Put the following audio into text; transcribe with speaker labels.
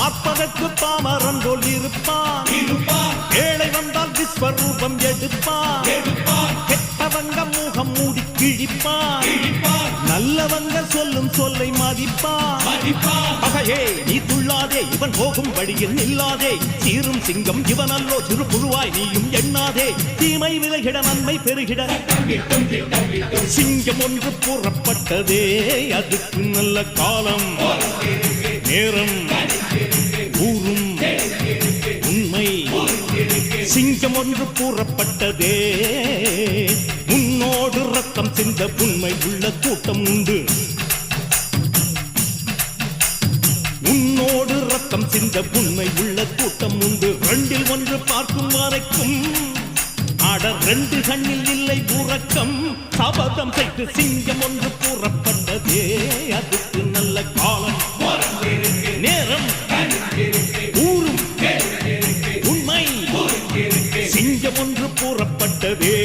Speaker 1: பார்ப்பதற்கு பாமரன் போல் இருப்பான். ஏழை வந்தால் விஸ்வரூபம் எடுப்பான். கெட்டவங்க முகம் மூடி கிழிப்பான். நல்லவங்க சொல்லும் சொல்லை மதிப்பான். பகையே நீ துள்ளாதே, இவன் போகும் வழியில் நில்லாதே. சீரும் சிங்கம் இவன் அல்லோ, சிறு புழுவாய் நீயும் எண்ணாதே. தீமை விலகிட நன்மை பெருகிட சிங்கம் ஒன்று கூறப்பட்டதே. அதுக்கு நல்ல காலம் நேரம் ஊரும் உண்மை. சிங்கம் ஒன்று கூறப்பட்டதே. உன்னோடு ரத்தம் சிந்த உண்மை உள்ள கூட்டம் உண்டு. உன்னோடு ரத்தம் சிந்த உண்மை உள்ள கூட்டம் உண்டு. ரெண்டில் ஒன்று பார்க்கும் வரைக்கும் ஆட ரெண்டு கண்ணில் இல்லை உறக்கம். சபதம் செய்து சிங்கம் ஒன்று கூறப்பட்டதே. அதுக்கு நல்ல காலம் நேரம் ஊரும் உண்மை. சிங்கம் ஒன்று கூறப்பட்டதே.